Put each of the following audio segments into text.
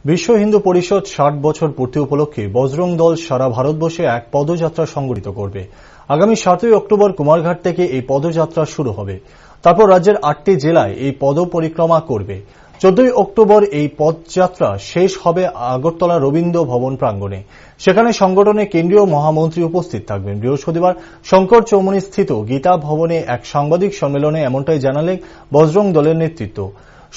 বিশ্ব হিন্দু পরিষদ ৬০ বছর পূর্তি উপলক্ষে বজরং দল সারা ভারতবর্ষে এক পদযাত্রা সংগঠিত করবে। আগামী ৭ই অক্টোবর কুমারঘাট থেকে এই পদযাত্রা শুরু হবে। তারপর রাজ্যের ৮টি জেলায় এই পদ পরিক্রমা করবে। ১৪ই অক্টোবর এই পদযাত্রা শেষ হবে আগরতলা রবীন্দ্র ভবন প্রাঙ্গণে। সেখানে সংগঠনের কেন্দ্রীয় মহামন্ত্রী উপস্থিত থাকবেন। বৃহস্পতিবার শঙ্কর চৌমুহনী স্থিত গীতা ভবনে এক সাংবাদিক সম্মেলনে এমনটাই জানালেন বজরং দলের নেতৃত্ব।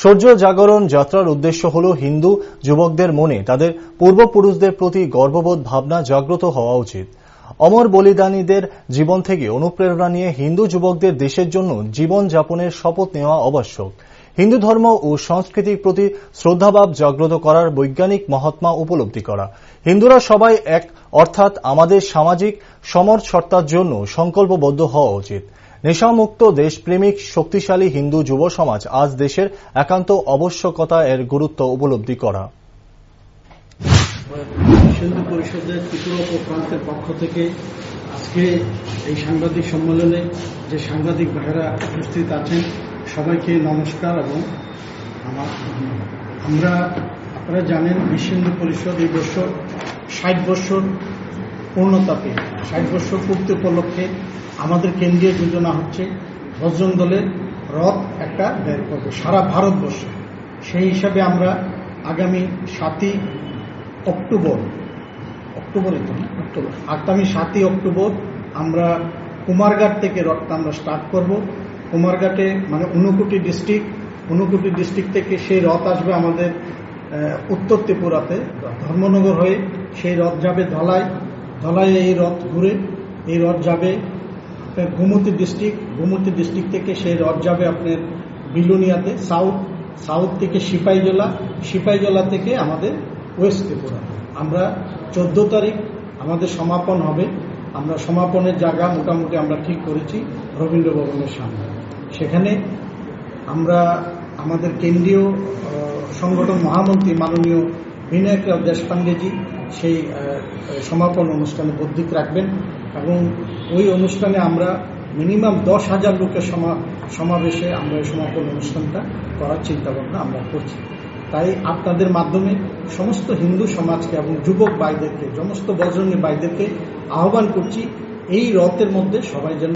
সূর্য জাগরণ যাত্রার উদ্দেশ্য হল হিন্দু যুবকদের মনে তাদের পূর্বপুরুষদের প্রতি গর্ববোধ ভাবনা জাগ্রত হওয়া উচিত। অমর বলিদানীদের জীবন থেকে অনুপ্রেরণা নিয়ে হিন্দু যুবকদের দেশের জন্য জীবন যাপনের শপথ নেওয়া আবশ্যক। হিন্দু ধর্ম ও সংস্কৃতির প্রতি শ্রদ্ধাভাব জাগ্রত করার বৈজ্ঞানিক মহাত্মা উপলব্ধি করা। হিন্দুরা সবাই এক, অর্থাৎ আমাদের সামাজিক সমরসত্তার জন্য সংকল্পবদ্ধ হওয়া উচিত। নেশামুক্ত দেশপ্রেমিক শক্তিশালী হিন্দু যুব সমাজ আজ দেশের একান্ত আবশ্যকতা এর গুরুত্ব উপলব্ধি করা। হিন্দু পরিষদের ত্রিপুরা উপপ্রান্তের পক্ষ থেকে আজকে এই সাংবাদিক সম্মেলনে যে সাংবাদিক ভাইয়েরা উপস্থিত আছেন সবাইকে নমস্কার এবং আমার ধন্যবাদ। আপনারা জানেন বিশ্ব হিন্দু পরিষদ এই বছর ৬০ বছর পূর্ণতা পেয়ে ৬০ বছর পূর্তি উপলক্ষে আমাদের কেন্দ্রীয় যোজনা হচ্ছে বজরং দলের রথ একটা বের করবে সারা ভারতবর্ষে। সেই হিসাবে আমরা আগামী ৭ই অক্টোবর আগামী ৭ই অক্টোবর আমরা কুমারঘাট থেকে রথটা আমরা স্টার্ট করব। কুমারঘাটে মানে ঊনকোটি ডিস্ট্রিক্ট থেকে সেই রথ আসবে আমাদের উত্তর ত্রিপুরাতে ধর্মনগর হয়ে সেই রথ যাবে ধলাইয়ে এই রথ ঘুরে এই রথ যাবে গোমতী ডিস্ট্রিক্ট থেকে সেই রথ যাবে আপনার বিলুনিয়াতে সাউথ থেকে সিপাহীজলা থেকে আমাদের ওয়েস্ট ত্রিপুরা। আমরা 14 তারিখ আমাদের সমাপন হবে। আমরা সমাপনের জায়গা মোটামুটি আমরা ঠিক করেছি রবীন্দ্র ভবনের সামনে। সেখানে আমরা আমাদের কেন্দ্রীয় সংগঠন মহামন্ত্রী মাননীয় বিনায়করাও দেশপান্ডেজি সেই সমাপন অনুষ্ঠানে উপস্থিত রাখবেন এবং ওই অনুষ্ঠানে আমরা মিনিমাম 10,000 লোকের সমাবেশে আমরা এই সমাপন অনুষ্ঠানটা করার চিন্তাভাবনা আমরা করছি। তাই আপনাদের মাধ্যমে সমস্ত হিন্দু সমাজকে এবং যুবক ভাইদেরকে সমস্ত বজরঙ্গী ভাইদেরকে আহ্বান করছি এই রথের মধ্যে সবাই যেন